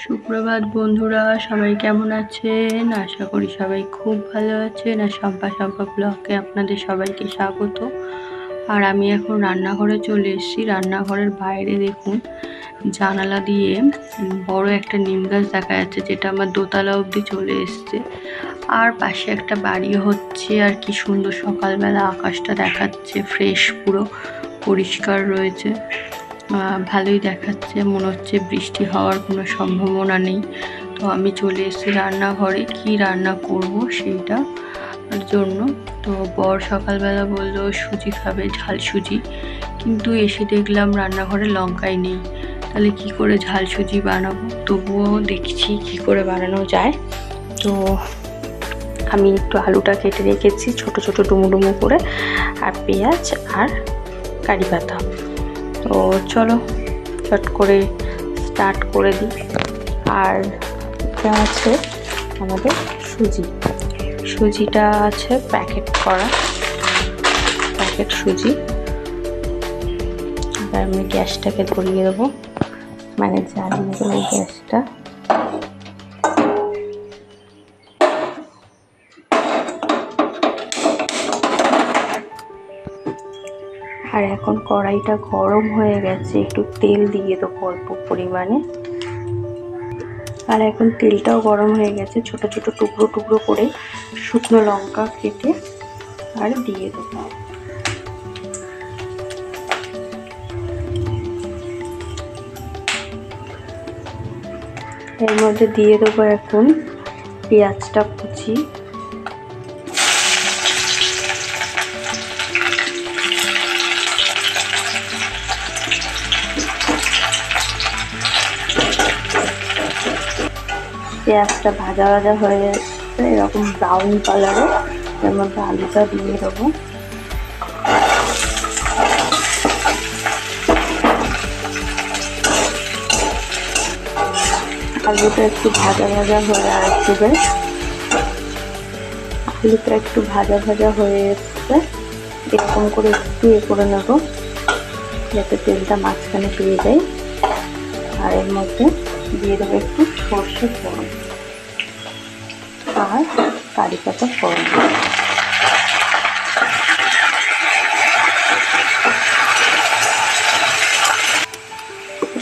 সুপ্রভাত বন্ধুরা, সবাই কেমন আছেন? আশা করি সবাই খুব ভালো আছেন। আর শম্পা ব্লগে আপনাদের সবাইকে স্বাগত। আর আমি এখন রান্নাঘরে চলে এসেছি। রান্নাঘরের বাইরে দেখুন, জানালা দিয়ে বড় একটা নিম গাছ দেখা যাচ্ছে, যেটা আমার দোতলা অবধি চলে এসছে। আর পাশে একটা বাড়ি হচ্ছে। আর কি সুন্দর সকালবেলা আকাশটা দেখাচ্ছে, ফ্রেশ, পুরো পরিষ্কার রয়েছে। ভালোই দেখাচ্ছে, মনে হচ্ছে বৃষ্টি হওয়ার কোনো সম্ভাবনা নেই। তো আমি চলে এসেছি রান্নাঘরে, কি রান্না করব সেইটার জন্য। তো বর সকালবেলা বললো সুজি খাবে, ঝাল সুজি, কিন্তু এসে দেখলাম রান্নাঘরে লঙ্কাই নেই। তাহলে কি করে ঝাল সুজি বানাবো? তবুও দেখছি কি করে বানানো যায়। তো আমি একটু আলুটা কেটে রেখেছি ছোট ছোট ডুমো ডুমো করে, আর পেঁয়াজ আর কারি পাতা। তো চলো চট করে স্টার্ট করে দিই। আর এটা আছে আমাদের সুজিটা আছে প্যাকেট করা, প্যাকেট সুজি। এবার আমি গ্যাসটাকে ধরিয়ে দেবো, মানে জ্বালিয়ে দেবো গ্যাসটা। আর এখন কড়াইটা গরম হয়ে গেছে, একটু তেল দিয়ে দেবো অল্প পরিমাণে। আর এখন তেলটাও গরম হয়ে গেছে, ছোট ছোট টুকরো টুকরো করে শুকনো লঙ্কা কেটে আর দিয়ে দেবো। এর মধ্যে দিয়ে দেবো এখন পেঁয়াজটা কুচি। পেঁয়াজটা ভাজা ভাজা হয়ে যাচ্ছে এরকম ব্রাউন কালারে। এর মধ্যে আলুটা দিয়ে দেবো। আলুটা একটু ভাজা ভাজা হয়ে আসছে, আলুটা একটু ভাজা ভাজা হয়ে এসছে। এরকম করে একটু করে নেবো, যাতে তেলটা মাঝখানে পেয়ে যায়। আর এর মধ্যে দিয়ে দেবো একটু সর্ষে ফোড়ন আর কারি পাতা ফোড়ন।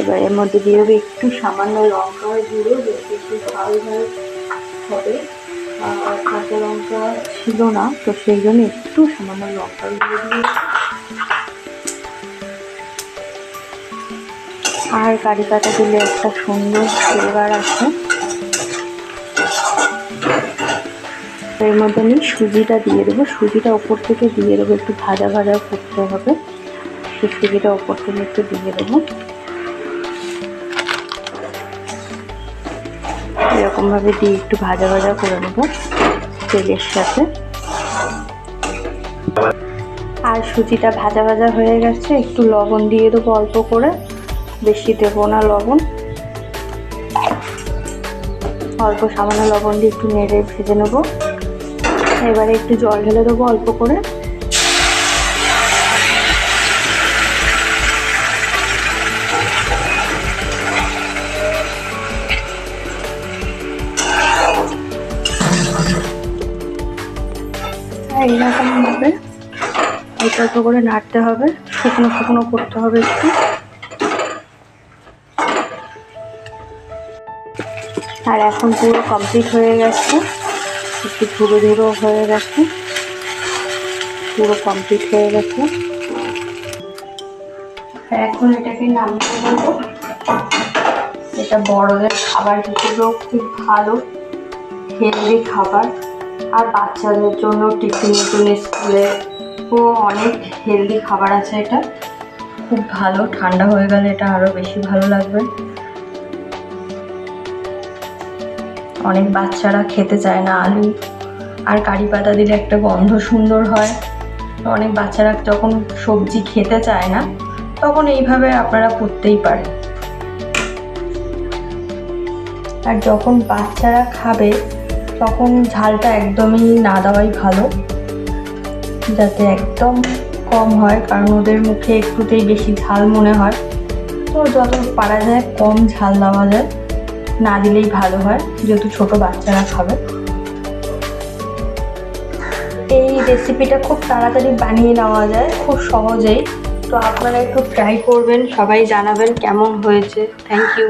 এবার এর মধ্যে দিয়ে দেবো একটু সামান্য লঙ্কার গুঁড়ো, যাতে একটু ঝাল ঝাল হবে। আর কাঁচা লঙ্কা ছিল না, তো সেই জন্য একটু সামান্য লঙ্কার গুঁড়ো দিয়ে। আর কারি পাতা দিলে একটা সুন্দর ফ্লেভার আছে। এর মধ্যে আমি সুজিটা দিয়ে দেবো, সুজিটা ওপর থেকে দিয়ে দেবো, একটু ভাজা ভাজা করতে হবে। সুজিটা ওপর থেকে একটু দিয়ে দেবো, এরকম ভাবে দিয়ে একটু ভাজা ভাজা করে নেবো তেলের সাথে। আর সুজিটা ভাজা ভাজা হয়ে গেছে, একটু লবণ দিয়ে দেবো অল্প করে, বেশি দেবো না লবণ, অল্প সামান্য লবণ দিয়ে একটু নেড়ে ভেজে নেবো। এবারে একটু জল ঢেলে দেবো অল্প করে। এইরকম ভাবে এটা অল্প করে নাড়তে হবে, শুকনো শুকনো করতে হবে একটু। আর এখন পুরো কমপ্লিট হয়ে গেছে, একটু ধুলো ধুলো হয়ে গেছে, পুরো কমপ্লিট হয়ে গেছে। এখন এটাকে নামিয়ে দেবো। এটা বড়দের খাবার হিসেবেও খুব ভালো, হেলদি খাবার। আর বাচ্চাদের জন্য টিফিনের জন্য স্কুলে ও অনেক হেলদি খাবার আছে। এটা খুব ভালো, ঠান্ডা হয়ে গেলে এটা আরও বেশি ভালো লাগবে। অনেক বাচ্চারা খেতে চায় না আলু, আর কারি পাতা দিলে একটা গন্ধ সুন্দর হয়। অনেক বাচ্চারা যখন সবজি খেতে চায় না, তখন এইভাবে আপনারা করতেই পারেন। আর যখন বাচ্চারা খাবে তখন ঝালটা একদমই না দেওয়াই ভালো, যাতে একদম কম হয়, কারণ ওদের মুখে একটুতেই বেশি ঝাল মনে হয়। তো যত পারা যায় কম ঝাল দেওয়া যায়। না দিলেই ভালো হয়, যেহেতু ছোট বাচ্চারা খাবে। এই রেসিপিটা খুব তাড়াতাড়ি বানিয়ে নেওয়া যায়, খুব সহজেই। তো আপনারা একটু ট্রাই করবেন, সবাই জানাবেন কেমন হয়েছে। Thank you.